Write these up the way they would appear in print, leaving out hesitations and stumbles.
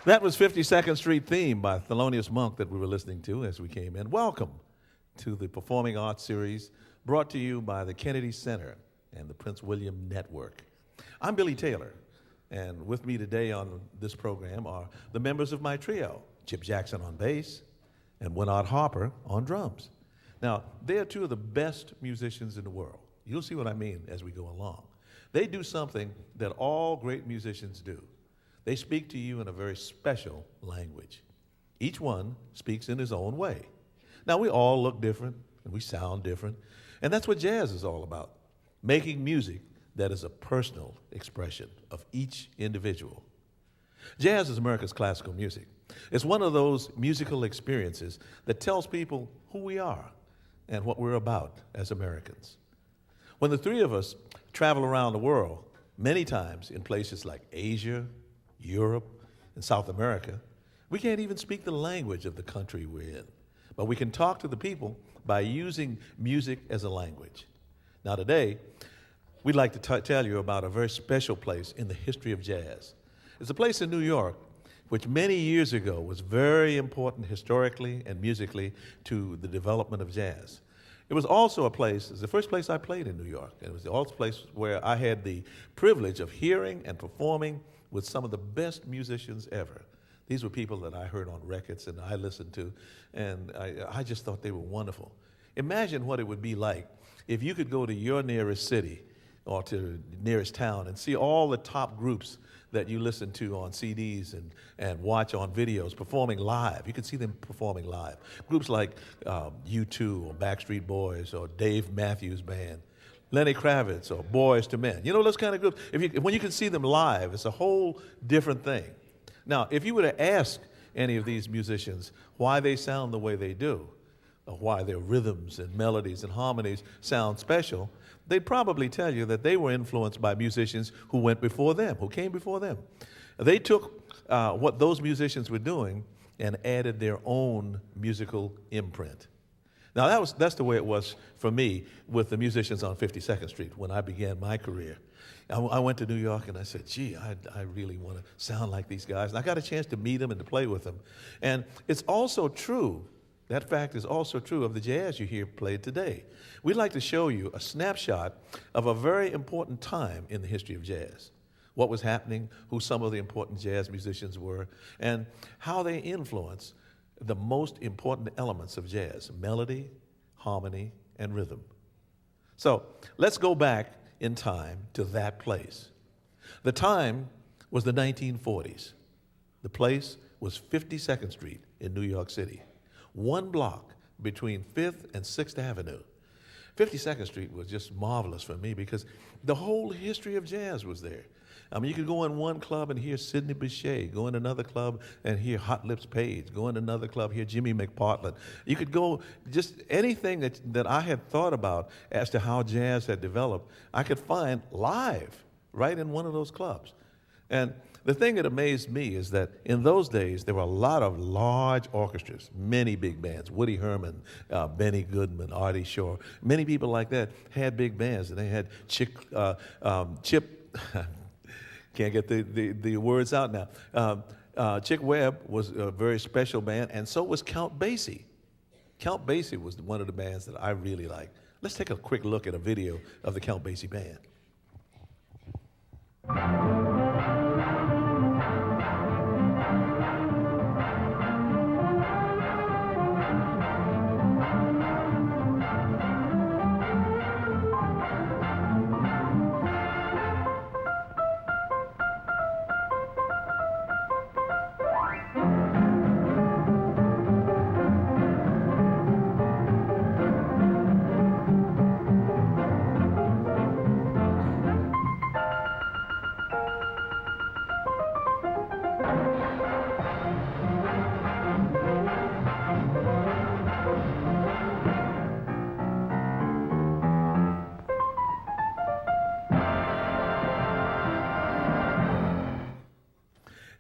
That was 52nd Street Theme by Thelonious Monk that we were listening to as we came in. Welcome to the Performing Arts Series brought to you by the Kennedy Center and the Prince William Network. I'm Billy Taylor, and with me today on this program are the members of my trio, Chip Jackson on bass and Winard Harper on drums. Now, they are two of the best musicians in the world. You'll see what I mean as we go along. They do something that all great musicians do. They speak to you in a very special language. Each one speaks in his own way. Now, we all look different, and we sound different, and that's what jazz is all about, making music that is a personal expression of each individual. Jazz is America's classical music. It's one of those musical experiences that tells people who we are and what we're about as Americans. When the three of us travel around the world, many times in places like Asia, Europe, and South America, we can't even speak the language of the country we're in. But we can talk to the people by using music as a language. Now today, we'd like to tell you about a very special place in the history of jazz. It's a place in New York which many years ago was very important historically and musically to the development of jazz. It was also a place, it's the first place I played in New York, and it was also a place where I had the privilege of hearing and performing with some of the best musicians ever. These were people that I heard on records and I listened to, and I just thought they were wonderful. Imagine what it would be like if you could go to your nearest city or to the nearest town and see all the top groups that you listen to on CDs and watch on videos performing live. You could see them performing live. Groups like U2 or Backstreet Boys or Dave Matthews Band, Lenny Kravitz or Boys to Men. You know, those kind of groups. When you can see them live, it's a whole different thing. Now, if you were to ask any of these musicians why they sound the way they do, or why their rhythms and melodies and harmonies sound special, they'd probably tell you that they were influenced by musicians who went before them, who came before them. They took what those musicians were doing and added their own musical imprint. Now, that's the way it was for me with the musicians on 52nd Street when I began my career. I went to New York and I said, gee, I really want to sound like these guys. And I got a chance to meet them and to play with them. And it's also true, that fact is also true of the jazz you hear played today. We'd like to show you a snapshot of a very important time in the history of jazz. What was happening, who some of the important jazz musicians were, and how they influence the most important elements of jazz: melody, harmony, and rhythm. So let's go back in time to that place. The time was the 1940s. The place was 52nd Street in New York City, one block between 5th and 6th Avenue. 52nd Street was just marvelous for me because the whole history of jazz was there. I mean, you could go in one club and hear Sidney Bechet, go in another club and hear Hot Lips Page, go in another club, hear Jimmy McPartland. You could go, just anything that I had thought about as to how jazz had developed, I could find live right in one of those clubs. And the thing that amazed me is that in those days, there were a lot of large orchestras, many big bands. Woody Herman, Benny Goodman, Artie Shaw, many people like that had big bands. And they had Chip, can't get the words out now. Chick Webb was a very special band, and so was Count Basie. Count Basie was one of the bands that I really liked. Let's take a quick look at a video of the Count Basie band.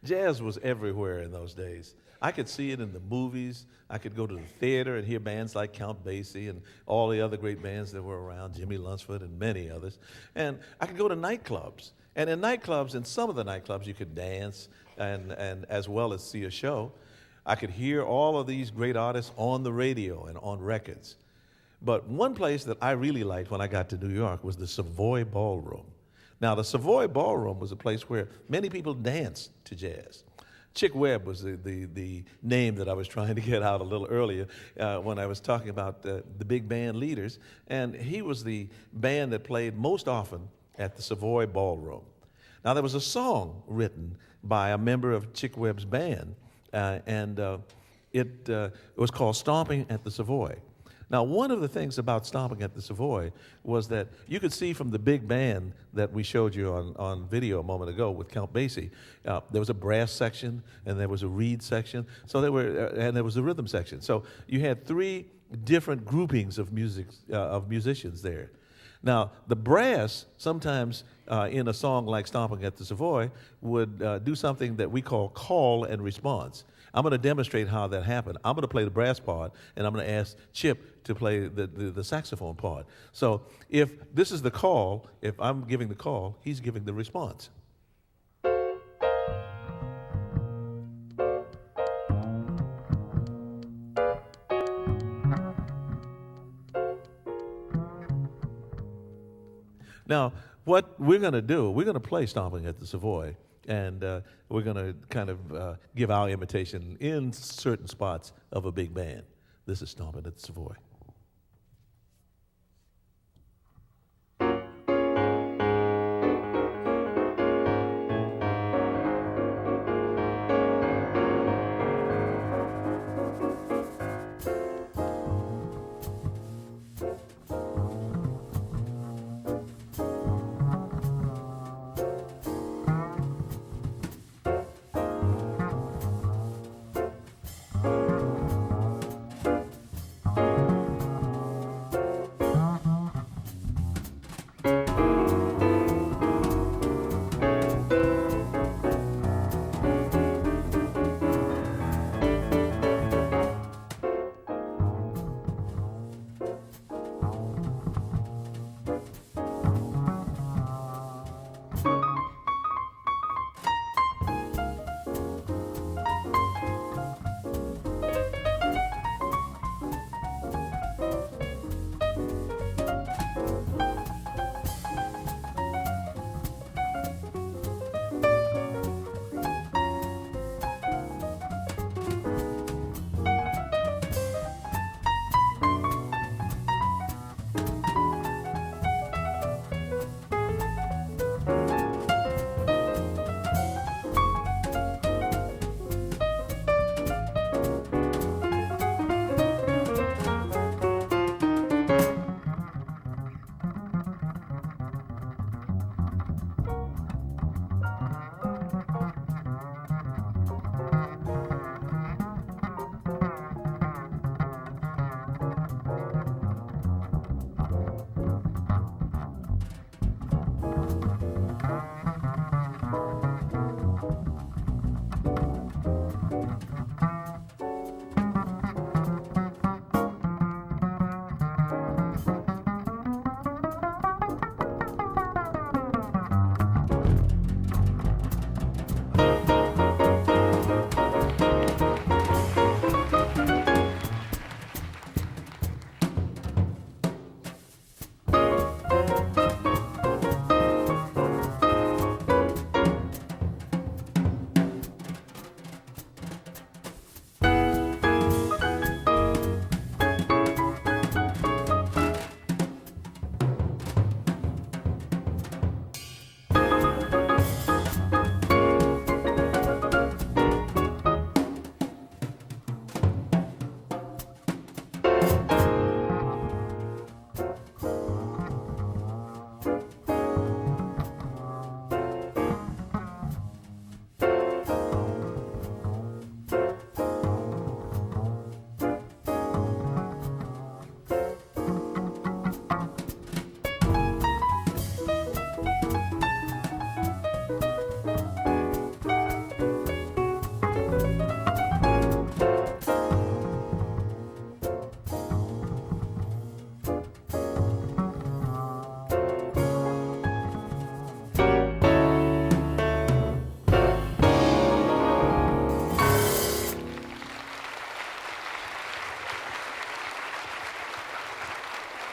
Jazz was everywhere in those days. I could see it in the movies. I could go to the theater and hear bands like Count Basie and all the other great bands that were around, Jimmy Lunceford and many others. And I could go to nightclubs And in nightclubs, in some of the nightclubs, you could dance and as well as see a show. I could hear all of these great artists on the radio and on records. But one place that I really liked when I got to New York was the Savoy Ballroom. Now, the Savoy Ballroom was a place where many people danced to jazz. Chick Webb was the name that I was trying to get out a little earlier when I was talking about the big band leaders. And he was the band that played most often at the Savoy Ballroom. Now, there was a song written by a member of Chick Webb's band, and it was called Stompin at the Savoy. Now, one of the things about Stompin at the Savoy was that you could see from the big band that we showed you on video a moment ago with Count Basie, there was a brass section, and there was a reed section, so and there was a rhythm section. So you had three different groupings of musicians there. Now, the brass, sometimes in a song like Stompin' at the Savoy, would do something that we call and response. I'm going to demonstrate how that happened. I'm going to play the brass part, and I'm going to ask Chip to play the saxophone part. So if this is the call, if I'm giving the call, he's giving the response. Now, what we're going to do, we're going to play Stompin' at the Savoy, and we're going to kind of give our imitation in certain spots of a big band. This is Stompin' at the Savoy.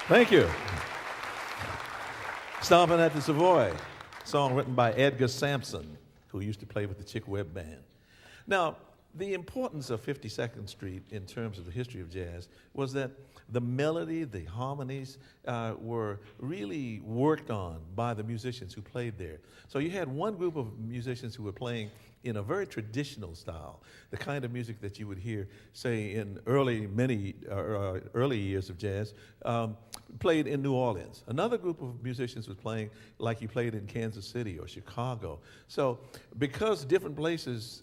Thank you. Stompin' at the Savoy, song written by Edgar Sampson, who used to play with the Chick Webb Band. Now, the importance of 52nd Street in terms of the history of jazz was that the melody, the harmonies were really worked on by the musicians who played there. So you had one group of musicians who were playing in a very traditional style, the kind of music that you would hear, say, in early years of jazz, played in New Orleans. Another group of musicians was playing like you played in Kansas City or Chicago. So because different places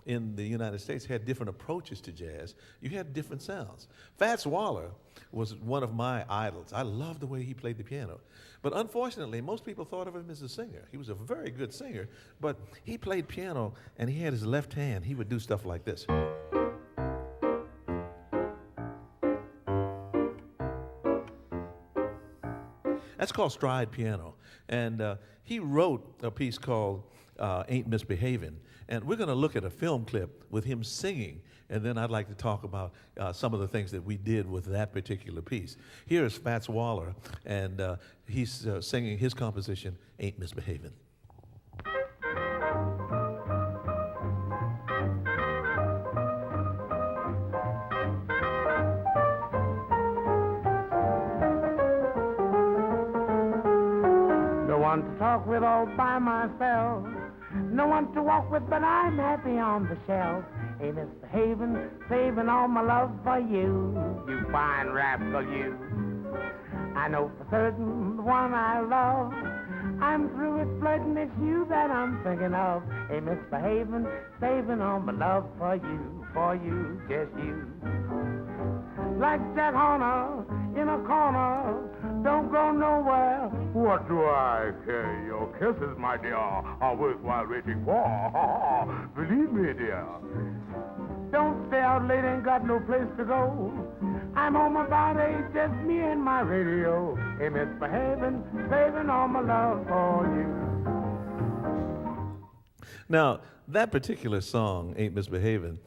in the United States had different approaches to jazz, you had different sounds. Fats Waller was one of my idols. I loved the way he played the piano. But unfortunately, most people thought of him as a singer. He was a very good singer, but he played piano and he had his left hand. He would do stuff like this. That's called stride piano. And he wrote a piece called Ain't Misbehavin'. And we're going to look at a film clip with him singing, and then I'd like to talk about some of the things that we did with that particular piece. Here is Fats Waller, and he's singing his composition, Ain't Misbehavin'. No one to talk with all by myself. No one to walk with, but I'm happy on the shelf. Ain't misbehaving, saving all my love for you. You fine rascal, you. I know for certain the one I love. I'm through with flirting, it's you that I'm thinking of. Ain't misbehaving, saving all my love for you, just you. Like Jack Horner in a corner, don't go nowhere. What do I care? Your kisses, my dear, are worthwhile waiting for. Believe me, dear. Don't stay out late, ain't got no place to go. I'm on my body, just me and my radio. Ain't misbehaving, saving all my love for you. Now, that particular song, Ain't Misbehavin',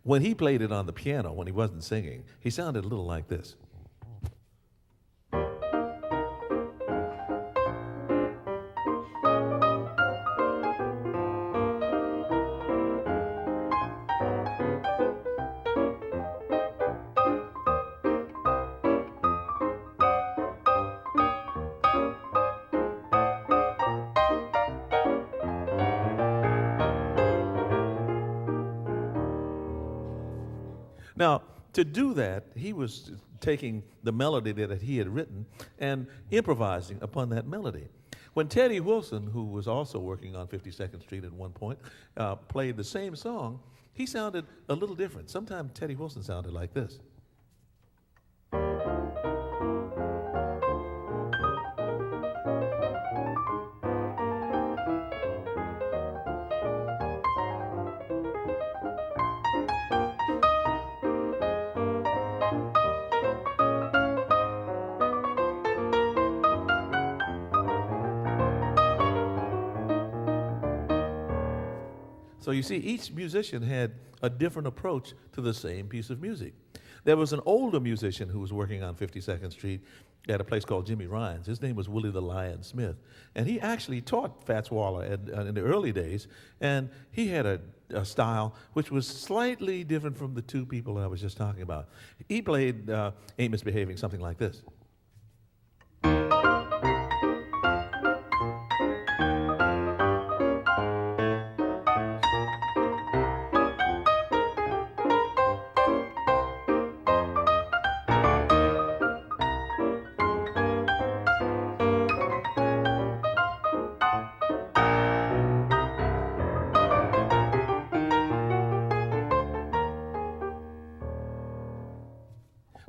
when he played it on the piano, when he wasn't singing, he sounded a little like this. Now, to do that, he was taking the melody that he had written and improvising upon that melody. When Teddy Wilson, who was also working on 52nd Street at one point, played the same song, he sounded a little different. Sometimes Teddy Wilson sounded like this. So you see, each musician had a different approach to the same piece of music. There was an older musician who was working on 52nd Street at a place called Jimmy Ryan's. His name was Willie the Lion Smith. And he actually taught Fats Waller in the early days, and he had a style which was slightly different from the two people that I was just talking about. He played Ain't Misbehaving, something like this.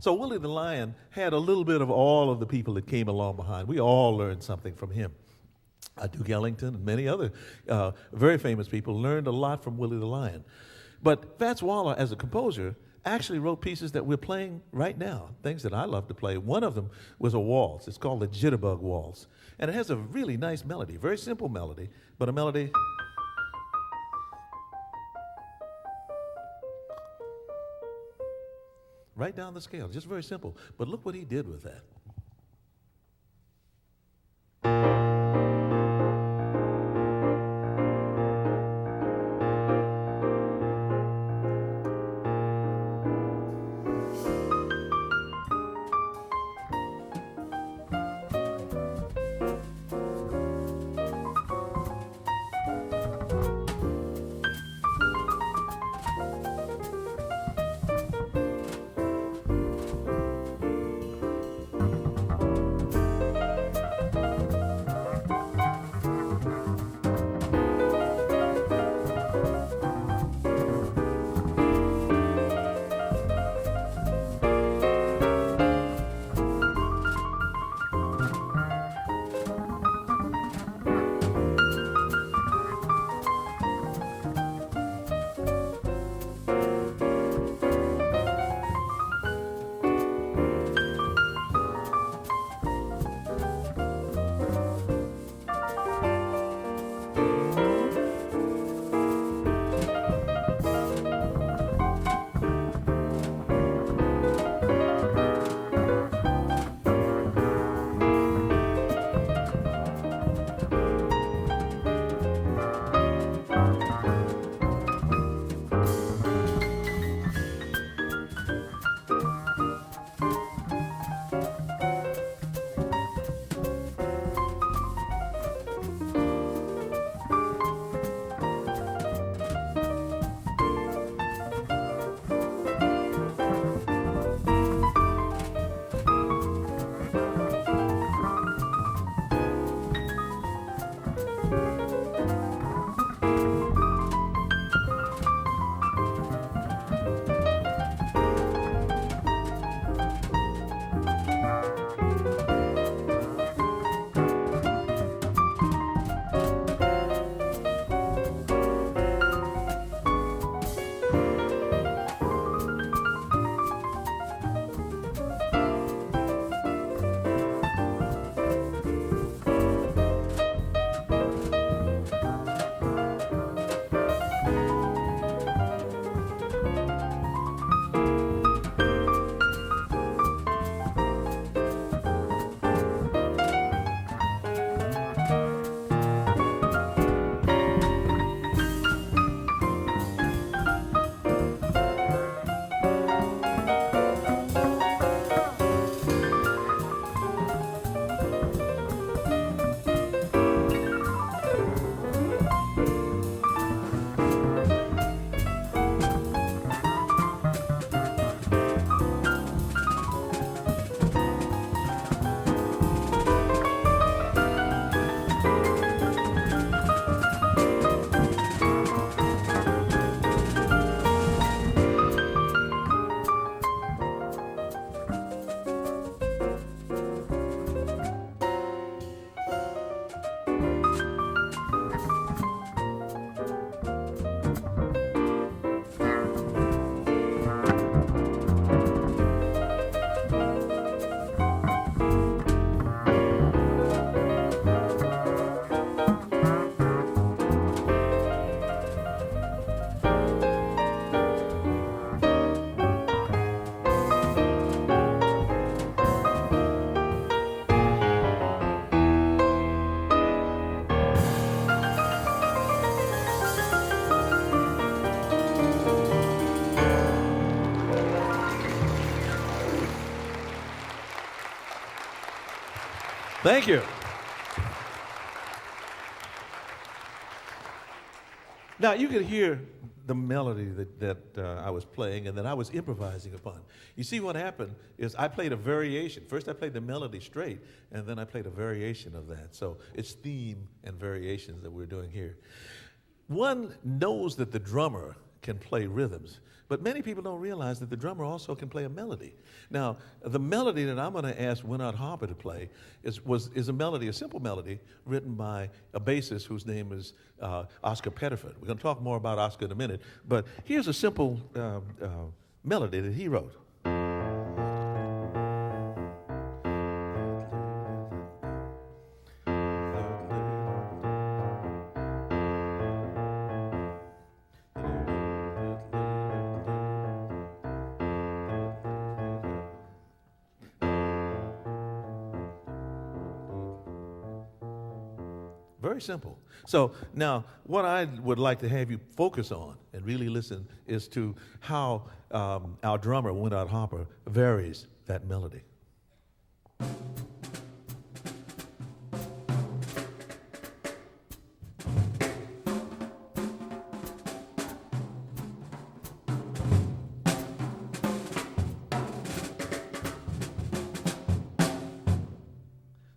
So Willie the Lion had a little bit of all of the people that came along behind. We all learned something from him. Duke Ellington and many other very famous people learned a lot from Willie the Lion. But Fats Waller, as a composer, actually wrote pieces that we're playing right now, things that I love to play. One of them was a waltz. It's called the Jitterbug Waltz. And it has a really nice melody, very simple melody, but a melody right down the scale. Just very simple. But look what he did with that. Thank you. Now, you could hear the melody that I was playing and that I was improvising upon. You see, what happened is I played a variation. First, I played the melody straight, and then I played a variation of that. So it's theme and variations that we're doing here. One knows that the drummer can play rhythms, but many people don't realize that the drummer also can play a melody. Now, the melody that I'm going to ask Winard Harper to play is a melody, a simple melody, written by a bassist whose name is Oscar Pettiford. We're going to talk more about Oscar in a minute, but here's a simple melody that he wrote. Very simple. So now, what I would like to have you focus on and really listen is to how our drummer, Winard Harper, varies that melody.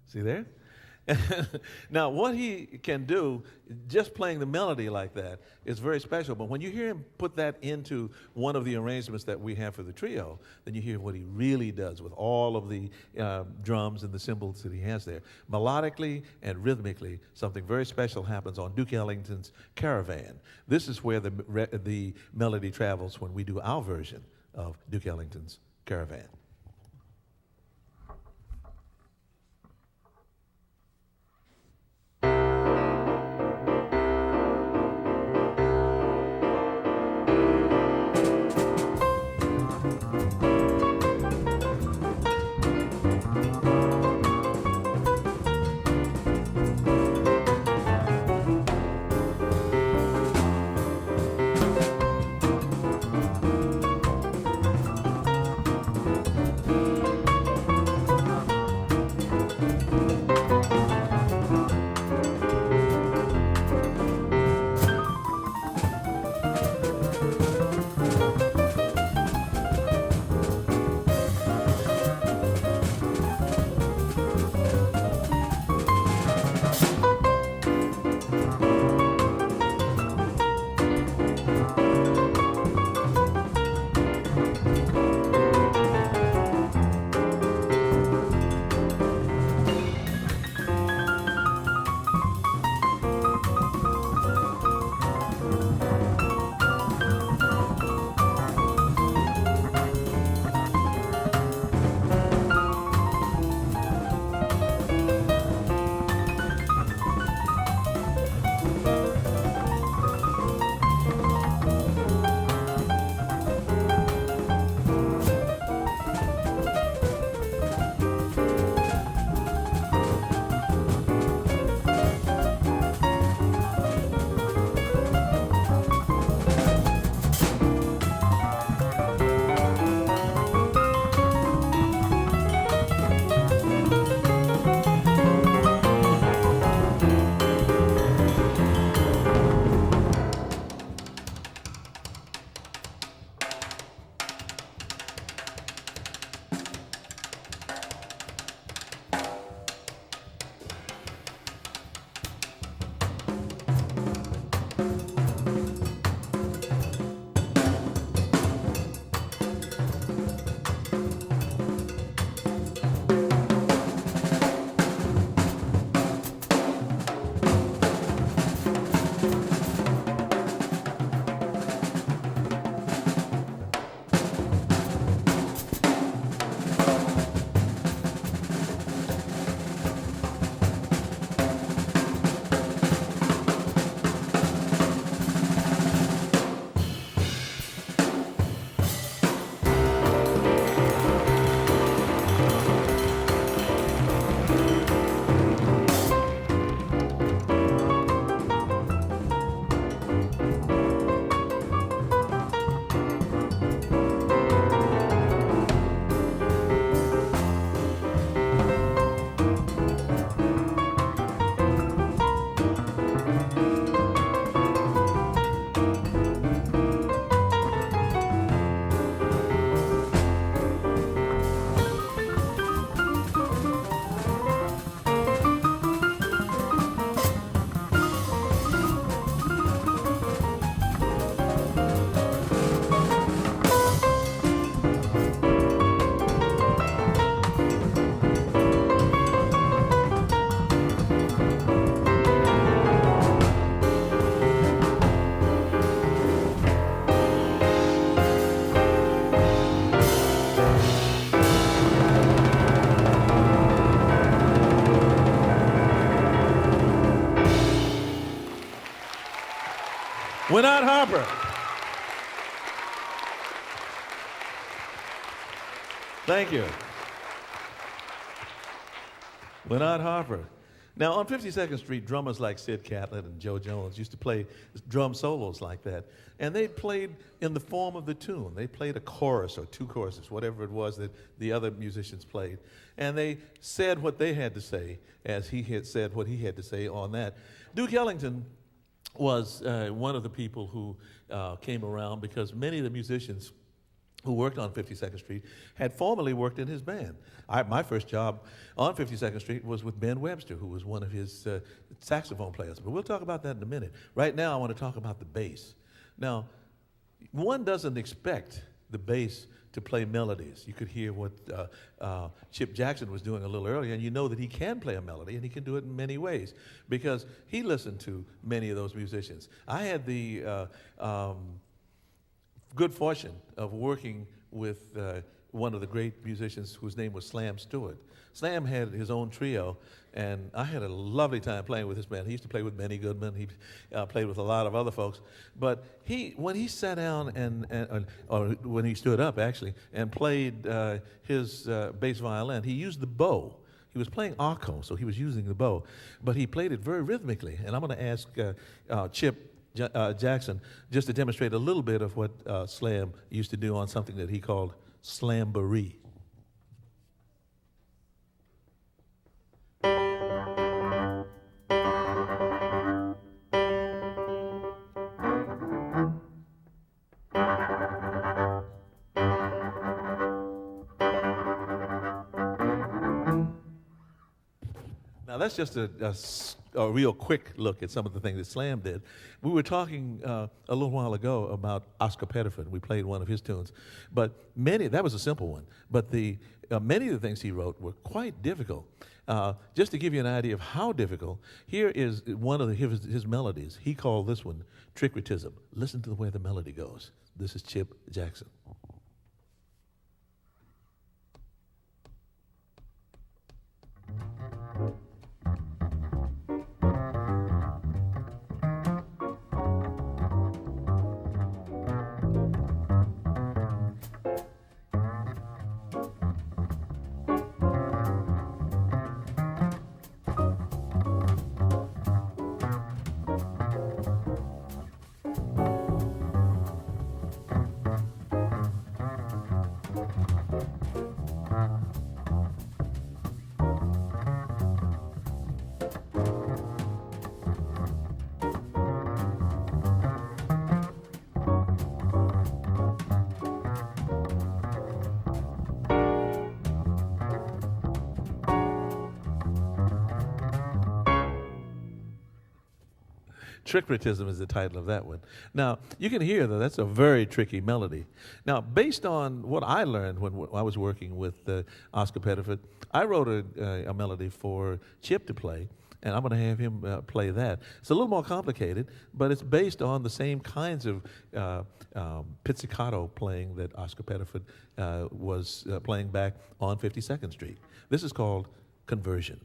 See there? Now, what he can do, just playing the melody like that, is very special. But when you hear him put that into one of the arrangements that we have for the trio, then you hear what he really does with all of the drums and the cymbals that he has there. Melodically and rhythmically, something very special happens on Duke Ellington's Caravan. This is where the melody travels when we do our version of Duke Ellington's Caravan. Winard Harper. Thank you. Winard Harper. Now, on 52nd Street, drummers like Sid Catlett and Joe Jones used to play drum solos like that. And they played in the form of the tune. They played a chorus or two choruses, whatever it was that the other musicians played. And they said what they had to say as he had said what he had to say on that. Duke Ellington was one of the people who came around because many of the musicians who worked on 52nd Street had formerly worked in his band. My first job on 52nd Street was with Ben Webster, who was one of his saxophone players. But we'll talk about that in a minute. Right now, I want to talk about the bass. Now, one doesn't expect the bass to play melodies. You could hear what Chip Jackson was doing a little earlier, and you know that he can play a melody, and he can do it in many ways because he listened to many of those musicians. I had the good fortune of working with one of the great musicians whose name was Slam Stewart. Slam had his own trio, and I had a lovely time playing with his band. He used to play with Benny Goodman. He played with a lot of other folks. But when he sat down or when he stood up, actually, and played his bass violin, he used the bow. He was playing arco, so he was using the bow. But he played it very rhythmically. And I'm going to ask Chip Jackson just to demonstrate a little bit of what Slam used to do on something that he called slamboree. Now that's just a real quick look at some of the things that Slam did. We were talking a little while ago about Oscar Pettiford. We played one of his tunes, but that was a simple one. But many of the things he wrote were quite difficult. Just to give you an idea of how difficult, here is one of his melodies. He called this one Trickritism. Listen to the way the melody goes. This is Chip Jackson. Trickritism is the title of that one. Now, you can hear that that's a very tricky melody. Now, based on what I learned when I was working with Oscar Pettiford, I wrote a melody for Chip to play, and I'm going to have him play that. It's a little more complicated, but it's based on the same kinds of pizzicato playing that Oscar Pettiford was playing back on 52nd Street. This is called Conversion.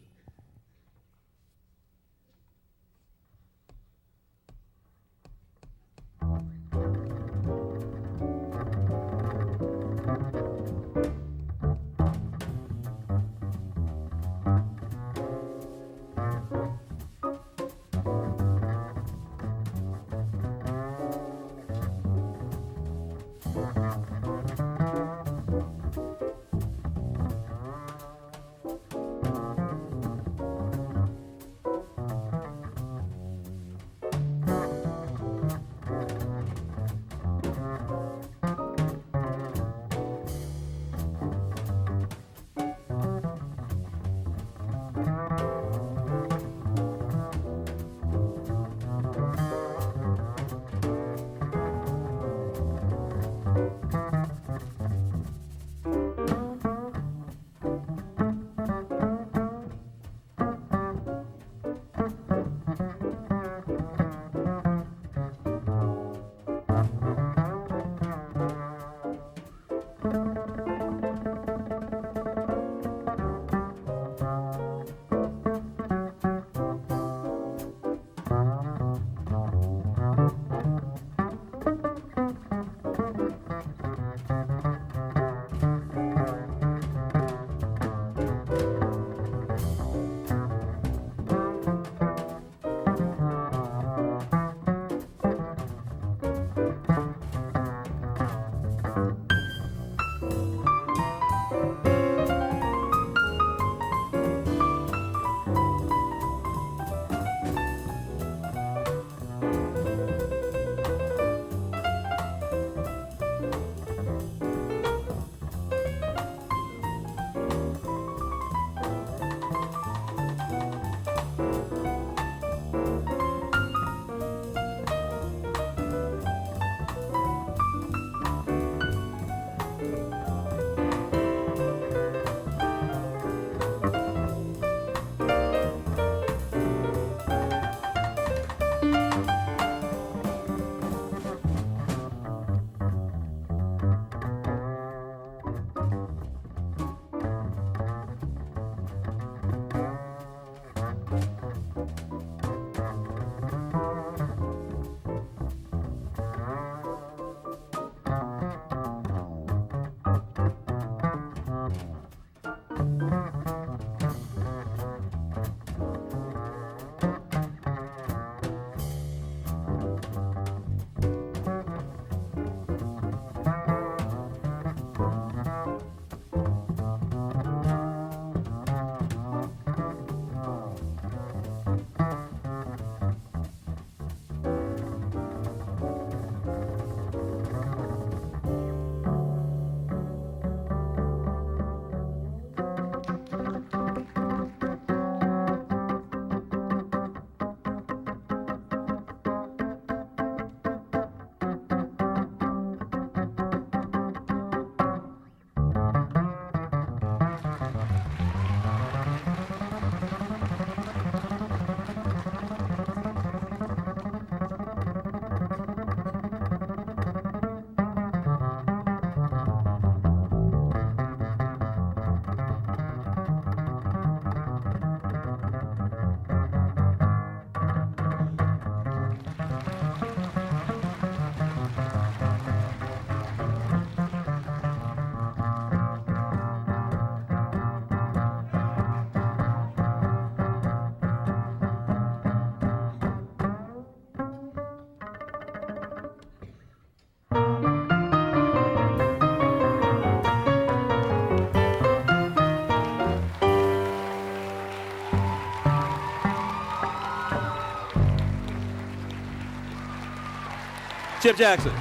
Chip Jackson.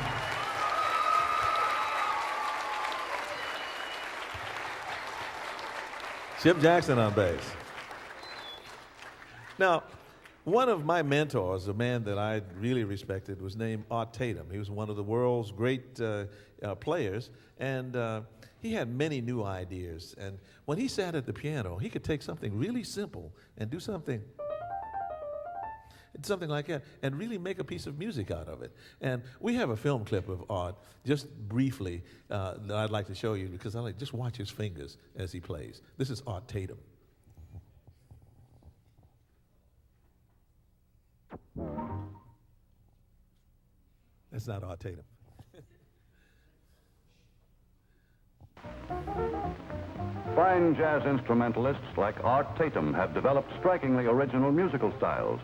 Chip Jackson on bass. Now, one of my mentors, a man that I really respected, was named Art Tatum. He was one of the world's great players, and he had many new ideas. And when he sat at the piano, he could take something really simple and do something like that, and really make a piece of music out of it. And we have a film clip of Art, just briefly, that I'd like to show you, because I like just watch his fingers as he plays. This is Art Tatum. That's not Art Tatum. Fine jazz instrumentalists like Art Tatum have developed strikingly original musical styles.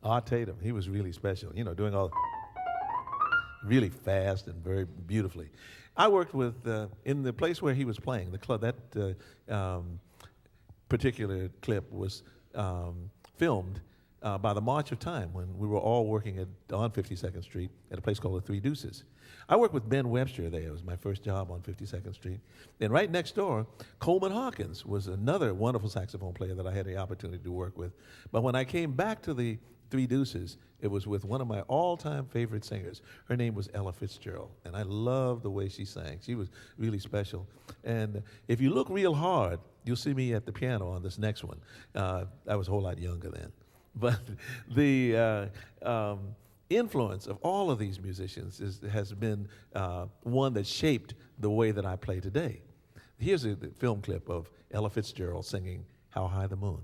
Art Tatum, he was really special, doing all really fast and very beautifully. I worked with, in the place where he was playing, the club, that particular clip was filmed by the March of Time, when we were all working on 52nd Street at a place called the Three Deuces. I worked with Ben Webster there. It was my first job on 52nd Street. And right next door, Coleman Hawkins was another wonderful saxophone player that I had the opportunity to work with. But when I came back to the Three Deuces, it was with one of my all-time favorite singers. Her name was Ella Fitzgerald, and I loved the way she sang. She was really special. And if you look real hard, you'll see me at the piano on this next one. I was a whole lot younger then. But the influence of all of these musicians has been one that shaped the way that I play today. Here's a film clip of Ella Fitzgerald singing How High the Moon.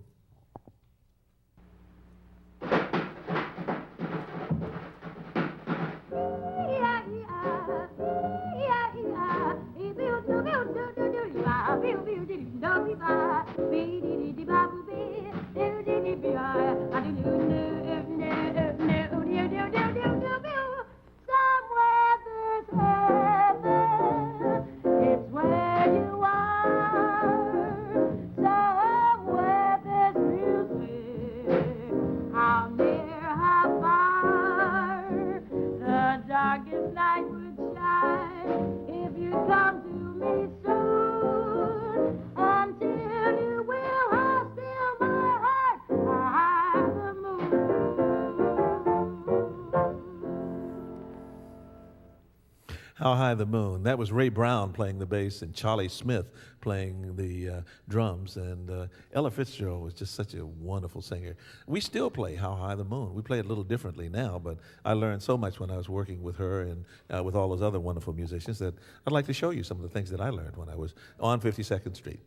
How High the Moon. That was Ray Brown playing the bass and Charlie Smith playing the drums. And Ella Fitzgerald was just such a wonderful singer. We still play How High the Moon. We play it a little differently now, but I learned so much when I was working with her and with all those other wonderful musicians that I'd like to show you some of the things that I learned when I was on 52nd Street.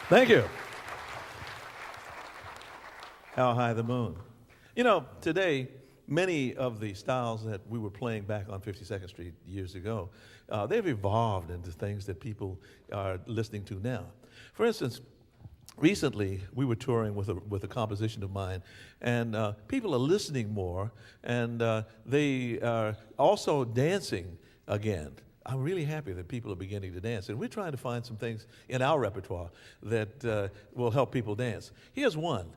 Thank you. How High the Moon. You know, today, many of the styles that we were playing back on 52nd Street years ago, they've evolved into things that people are listening to now. For instance, recently we were touring with a composition of mine, and people are listening more, and they are also dancing again. I'm really happy that people are beginning to dance, and we're trying to find some things in our repertoire that will help people dance. Here's one.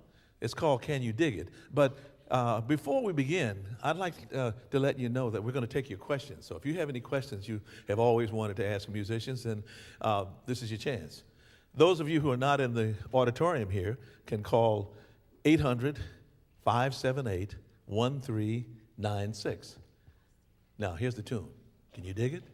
It's called Can You Dig It? But before we begin, I'd like to let you know that we're going to take your questions. So if you have any questions you have always wanted to ask musicians, then this is your chance. Those of you who are not in the auditorium here can call 800-578-1396. Now, here's the tune. Can you dig it?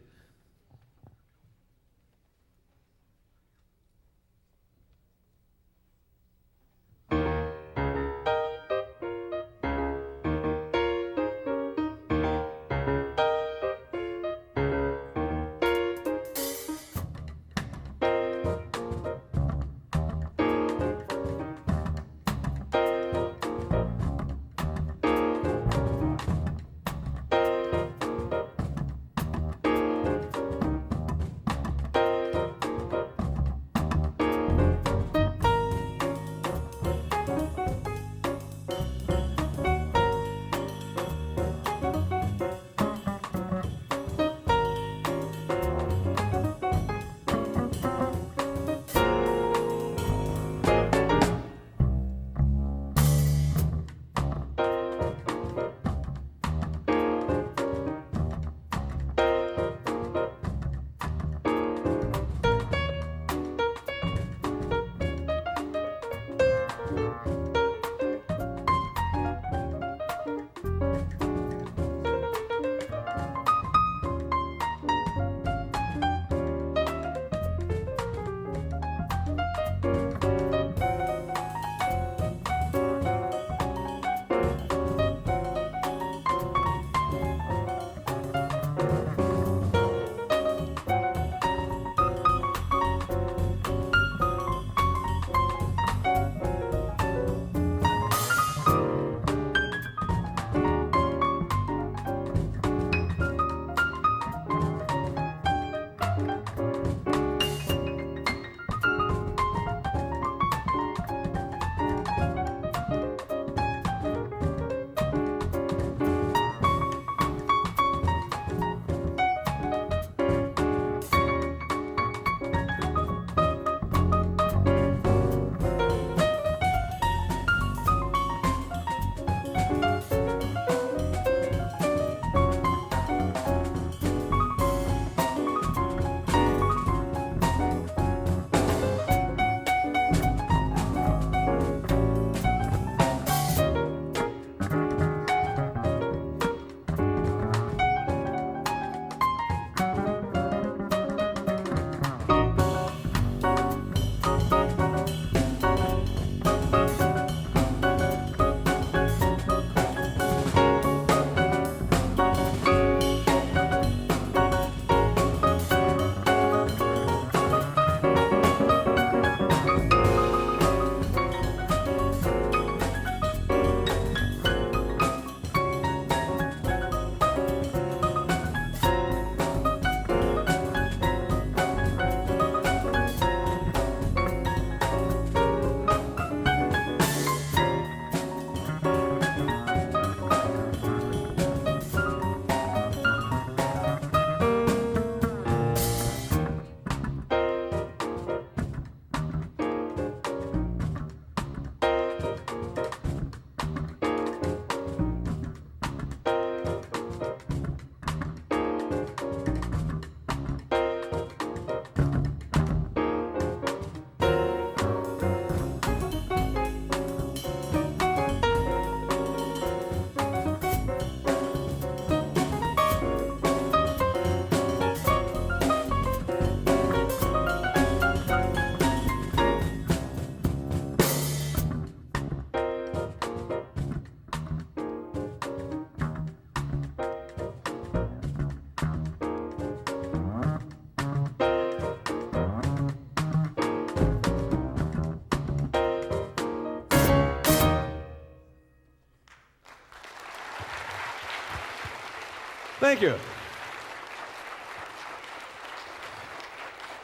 Thank you.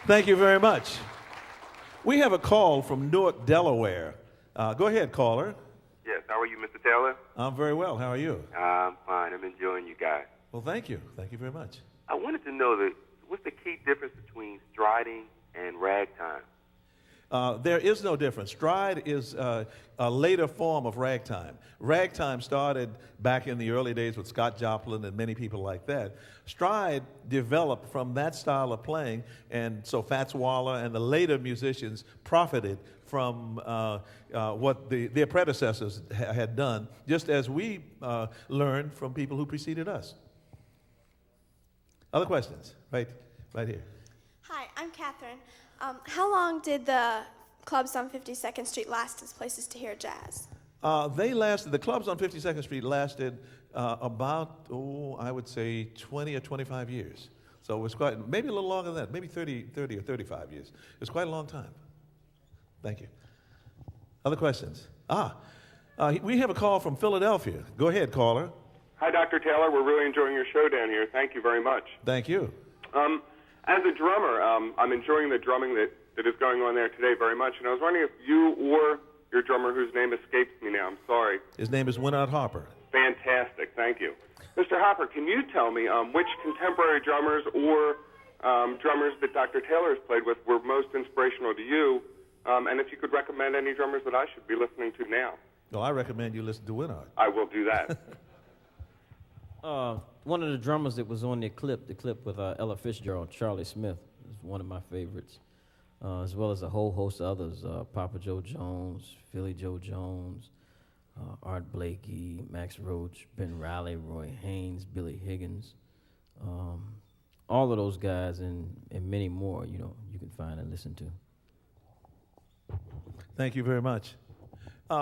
Thank you very much. We have a call from Newark, Delaware. Go ahead, caller. Yes, how are you, Mr. Taylor? I'm very well. How are you? I'm fine. I'm enjoying you guys. Well, thank you. Thank you very much. I wanted to know what's the key difference between striding and ragtime? There is no difference. Stride is a later form of ragtime. Ragtime started back in the early days with Scott Joplin and many people like that. Stride developed from that style of playing, and so Fats Waller and the later musicians profited from what their predecessors had done, just as we learned from people who preceded us. Other questions? Right here. Hi, I'm Catherine. How long did the clubs on 52nd Street last as places to hear jazz? The clubs on 52nd Street lasted about, I would say 20 or 25 years. So it was quite, maybe a little longer than that, maybe 30 or 35 years. It was quite a long time. Thank you. Other questions? We have a call from Philadelphia. Go ahead, caller. Hi, Dr. Taylor. We're really enjoying your show down here. Thank you very much. Thank you. As a drummer, I'm enjoying the drumming that is going on there today very much, and I was wondering if you or your drummer, whose name escapes me now, I'm sorry. His name is Winard Harper. Fantastic. Thank you. Mr. Harper, can you tell me which contemporary drummers or drummers that Dr. Taylor has played with were most inspirational to you, and if you could recommend any drummers that I should be listening to now? Well, I recommend you listen to Winard. I will do that. One of the drummers that was on the clip with Ella Fitzgerald, Charlie Smith, is one of my favorites, as well as a whole host of others, Papa Joe Jones, Philly Joe Jones, Art Blakey, Max Roach, Ben Riley, Roy Haynes, Billy Higgins, all of those guys and many more, you can find and listen to. Thank you very much.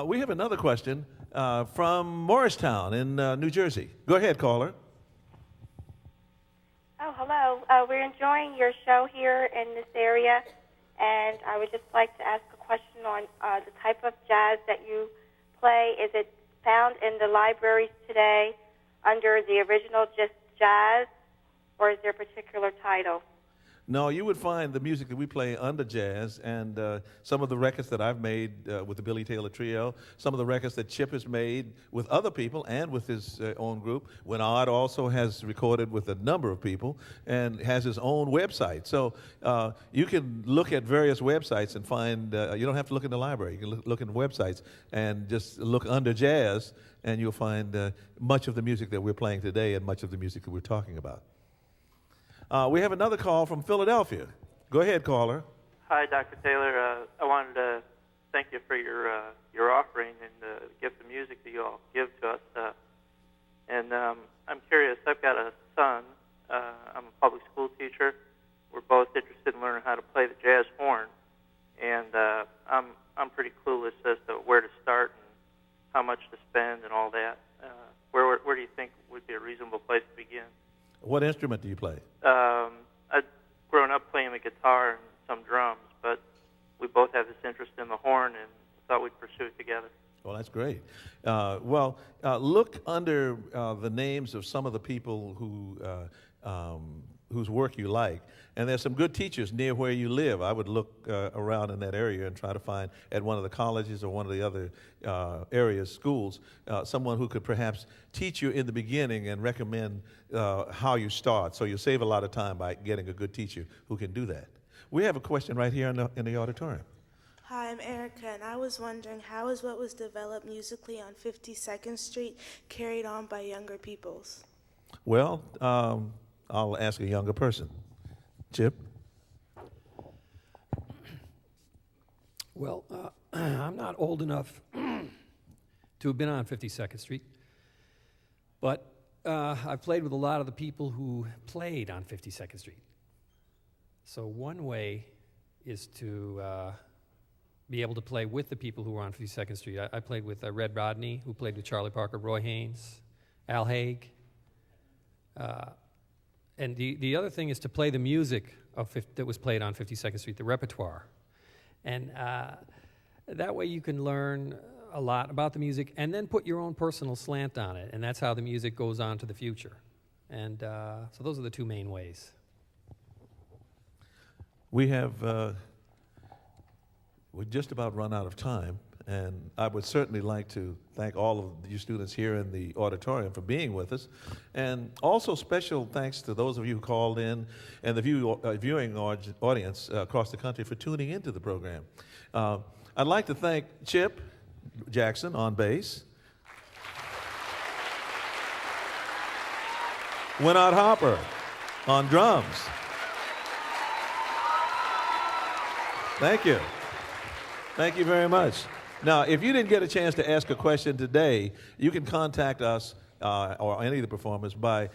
We have another question from Morristown in New Jersey. Go ahead, caller. Oh, hello. We're enjoying your show here in this area, and I would just like to ask a question on the type of jazz that you play. Is it found in the libraries today under the original just jazz, or is there a particular title? No, you would find the music that we play under jazz, and some of the records that I've made with the Billy Taylor Trio, some of the records that Chip has made with other people and with his own group. Winard also has recorded with a number of people and has his own website. So you can look at various websites and find, you don't have to look in the library. You can look in websites and just look under jazz, and you'll find much of the music that we're playing today and much of the music that we're talking about. We have another call from Philadelphia. Go ahead, caller. Hi, Dr. Taylor. I wanted to thank you for your offering and the gift of music that you all give to us. And I'm curious. I've got a son. I'm a public school teacher. We're both interested in learning how to play the jazz horn, and I'm pretty clueless as to where to start and how much to spend and all that. Where do you think would be a reasonable place to begin? What instrument do you play? I've grown up playing the guitar and some drums, but we both have this interest in the horn and thought we'd pursue it together. Well, that's great. Look under the names of some of the people whose work you like. And there's some good teachers near where you live. I would look around in that area and try to find at one of the colleges or one of the other areas, schools, someone who could perhaps teach you in the beginning and recommend how you start. So you'll save a lot of time by getting a good teacher who can do that. We have a question right here in the auditorium. Hi, I'm Erica, and I was wondering, how is what was developed musically on 52nd Street carried on by younger peoples? Well, I'll ask a younger person. Chip? Well, I'm not old enough to have been on 52nd Street, but I've played with a lot of the people who played on 52nd Street. So one way is to be able to play with the people who were on 52nd Street. I played with Red Rodney, who played with Charlie Parker, Roy Haynes, Al Haig. And the other thing is to play the music that was played on 52nd Street, the repertoire. And that way you can learn a lot about the music and then put your own personal slant on it. And that's how the music goes on to the future. And so those are the two main ways. We have, we're just about run out of time, and I would certainly like to thank all of you students here in the auditorium for being with us, and also special thanks to those of you who called in and the viewing audience across the country for tuning into the program. I'd like to thank Chip Jackson on bass, Winard Harper on drums. Thank you. Thank you very much. Now, if you didn't get a chance to ask a question today, you can contact us or any of the performers by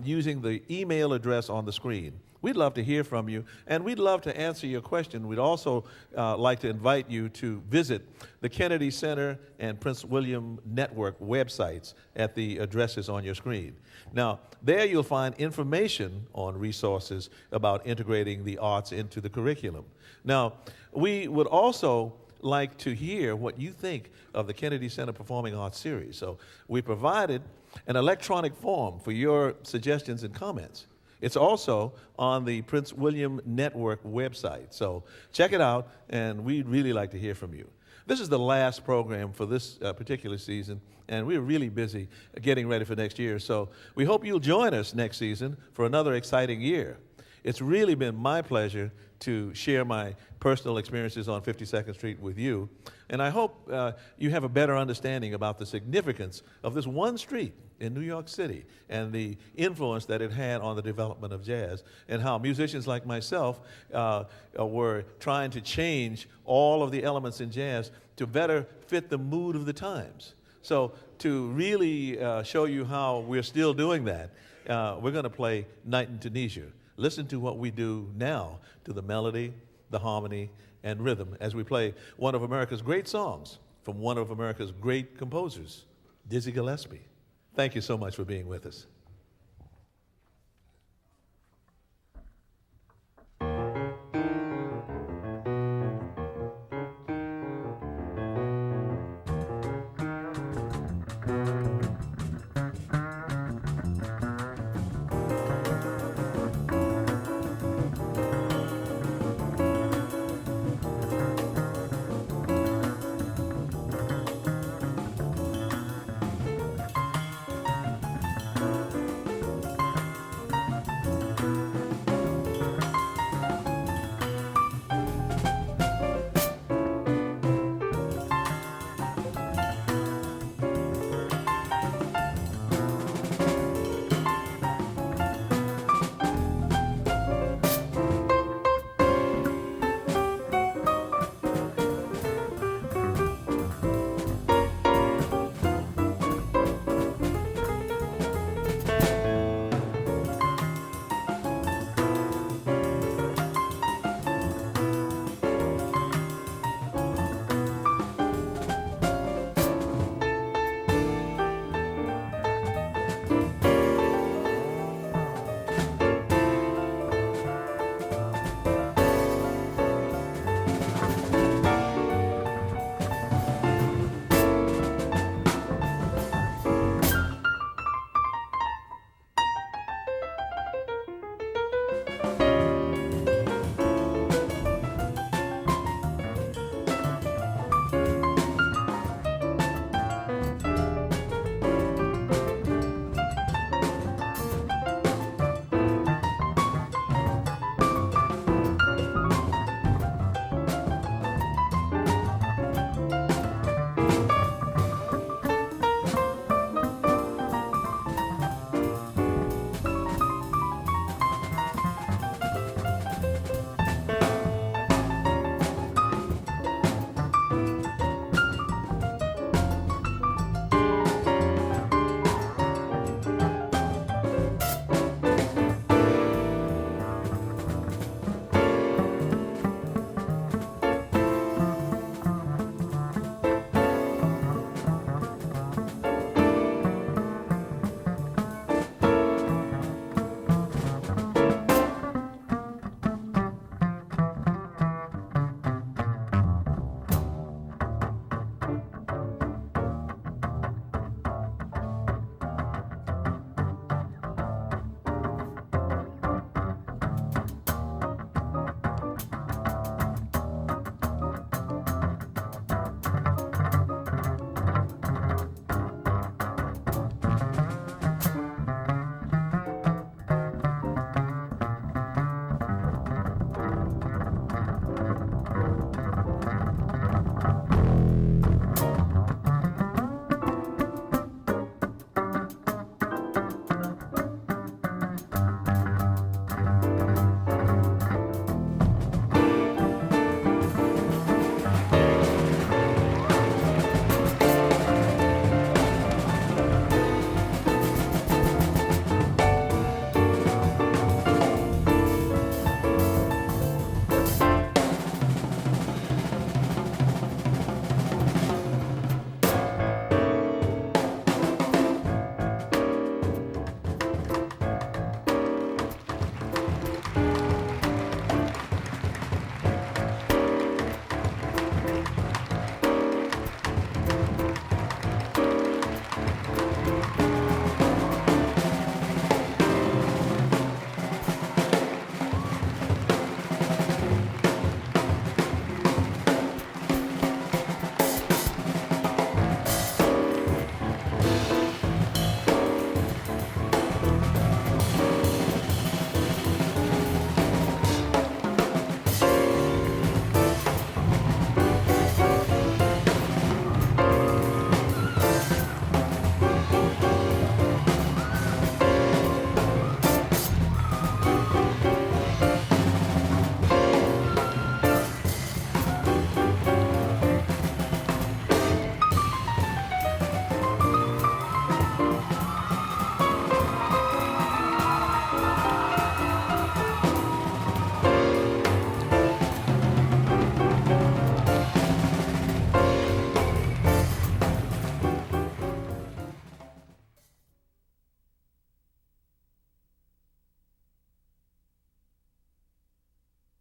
using the email address on the screen. We'd love to hear from you, and we'd love to answer your question. We'd also like to invite you to visit the Kennedy Center and Prince William Network websites at the addresses on your screen. Now, there you'll find information on resources about integrating the arts into the curriculum. Now, we would also like to hear what you think of the Kennedy Center Performing Arts Series. So we provided an electronic form for your suggestions and comments. It's also on the Prince William Network website. So check it out, and we'd really like to hear from you. This is the last program for this particular season, and we're really busy getting ready for next year. So we hope you'll join us next season for another exciting year. It's really been my pleasure to share my personal experiences on 52nd Street with you, and I hope you have a better understanding about the significance of this one street in New York City and the influence that it had on the development of jazz, and how musicians like myself were trying to change all of the elements in jazz to better fit the mood of the times. So to really show you how we're still doing that, we're going to play Night in Tunisia. Listen to what we do now to the melody, the harmony, and rhythm as we play one of America's great songs from one of America's great composers, Dizzy Gillespie. Thank you so much for being with us.